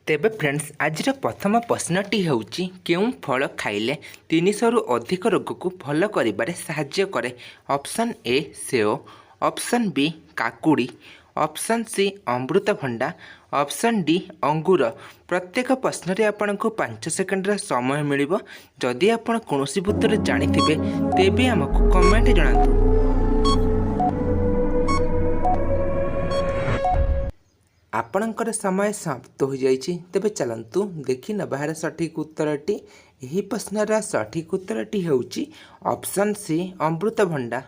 तेबे फ्रेंड्स आज प्रथम प्रश्नटी होउची केउं फल खाइले 300 रु अधिक रोग को भल करिबारे सहाय्य करे। ऑप्शन ए सेओ, ऑप्शन बी काकुड़ी, ऑप्शन सी अमृतभंडा, ऑप्शन डी अंगूर। प्रत्येक प्रश्न रे आपन को 5 सेकंड समय मिलिबो। जदि आपन कोनोसी उत्तर जानिथिबे तेबे हमकु कमेंट जणातु। आपणकर समय समाप्त हो जाइए। तेबे चलतु देखि नबार सठिक उत्तरटी। यही प्रश्नर सठिक उत्तरटी होउची ऑप्शन सी अमृतभंडा।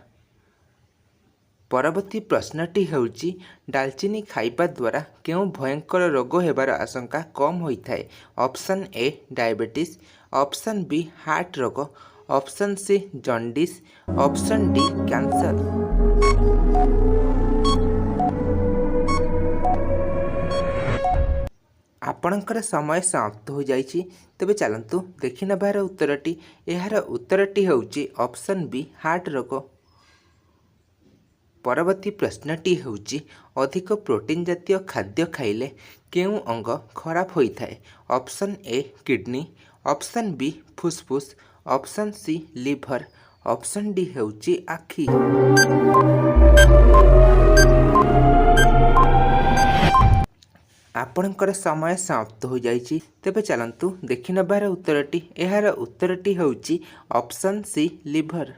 परवर्ती प्रश्नटी होउची डालचीनी खाइबा द्वारा केउं भयंकर रोग हेबार आशंका कम होइथाय। Option A diabetes, option B heart रोग, option C jaundice, option D cancer. आपणकर समय समाप्त हो जाइए। तेबे चलतु देखि नबार उत्तरटी। यार उत्तरटी होउची ऑप्शन बी हार्ट रोग। परवर्ती प्रश्नटी होउची अधिक प्रोटीन जातीय खाद्य खाइले केउं अंग खराब होइथाय। Option A kidney, option B फुसफुस, option C liver, option D होउची आखि। आपणकर समय समाप्त हो जाइए। तेबे चलतु देखि नबार उत्तरटी। यार उत्तरटी होउची ऑप्शन सी लिवर।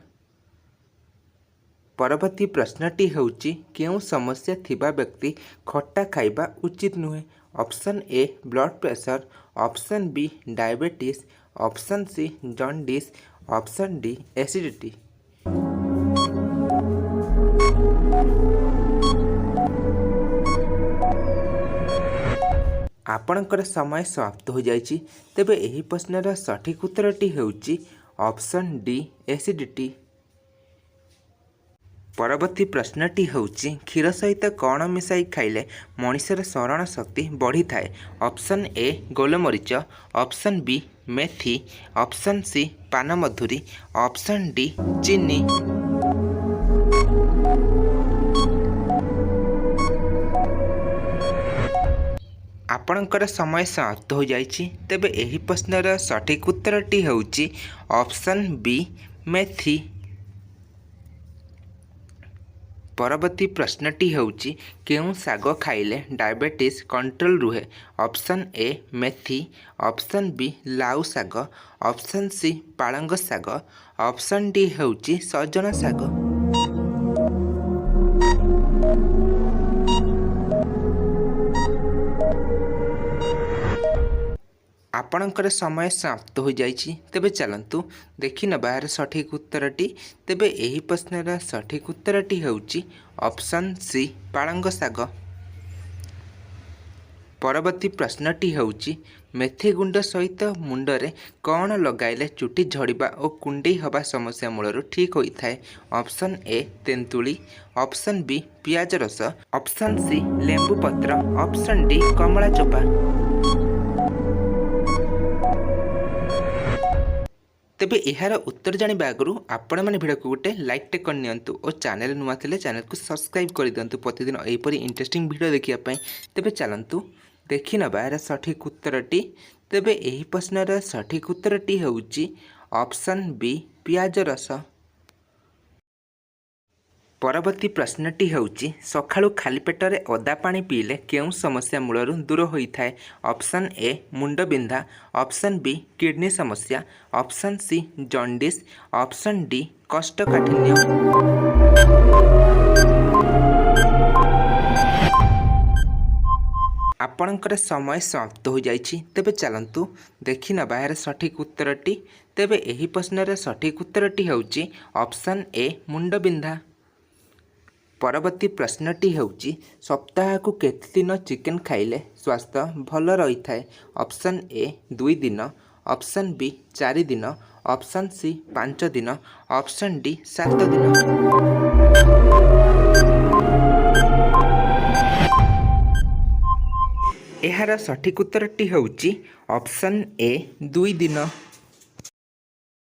परवर्ती प्रश्नटी होउची केउं समस्या थिबा व्यक्ति खट्टा खाइबा उचित नुहे। Option A blood pressure, option B diabetes, option C jaundice, option D acidity. आपणकर समय समाप्त हो जाइए। तेबे यही प्रश्नर सठिक उत्तरटी होउची ऑप्शन डी एसिडिटी। परवर्ती प्रश्नटी होउची क्षीर सहित कौन मिसाई खाइले मनिषर स्मरण शक्ति बढ़ी थाए। ऑप्शन ए गोलमरीच, ऑप्शन बी मेथी, ऑप्शन सी पानमधुरी, ऑप्शन डी चीनी। आपणकर समय समाप्त हो जाइए। तेबे यही प्रश्नर सठिक उत्तरटी होउची ऑप्शन बी मेथी। परवर्ती प्रश्नटी होउची केउं साग खाइले डायबिटीज कंट्रोल रुहे। ऑप्शन ए मेथी, ऑप्शन बी लाउ साग, ऑप्शन सी पालंग साग, ऑप्शन डी होउची सजन साग। आपणकर समय समाप्त हो जाइए। तेबे चलतु देखि नबार सठिक उत्तरटी। तेबे यही प्रश्नर सठिक उत्तरटी होउची ऑप्शन सी पालंग साग। परवर्ती प्रश्नटी होउची मेथी गुंड सहित मुंडरे कौन लगाइले चुटी झड़िबा और कुंडई हवा समस्या मूलर ठीक होइथाय। ऑप्शन ए तेंतुली, ऑप्शन बी पियाज रस, ऑप्शन सी लेंबू पत्र, ऑप्शन डी कमला चोपा। तेबे यार उत्तर जानिबा आगु आपण मैंने भिडियो को गोटे लाइक कर नियंतु और चैनल नुआ थे चैनल को सब्सक्राइब कर दिंतु प्रतिदिन एपरी इंटरेस्टिंग वीडियो देखिए। तेबे चलतु देखि नबा यार सठिक उत्तरटी। तेबे यही प्रश्नर सठिक उत्तरटी होउची ऑप्शन बी पियाज रस। परवर्ती प्रश्नटी होउची सखाळु खाली पेटरे अदा पानी पीले केउं समस्या मूलर दूर होइथाय। ऑप्शन ए मुंड बिंधा, ऑप्शन बी किडनी समस्या, option C jaundice, option D कोष्ठकाठिन्य। आपणकर समय समाप्त हो जाइए। तेबे चलतु देखि नबा यार सठिक उत्तरटी। तेबे यही प्रश्नर सठिक उत्तरटी होउची ऑप्शन ए मुंड बिंधा। परवर्ती प्रश्नटी होउची सप्ताह को केते दिन चिकेन खाइले स्वास्थ्य भल रही थाए। ऑप्शन ए 2 दिन, ऑप्शन बी 4 दिन, ऑप्शन सी 5 दिन, ऑप्शन डी 7 दिन। यार सठिक उत्तरटी होउची ऑप्शन ए 2 दिन।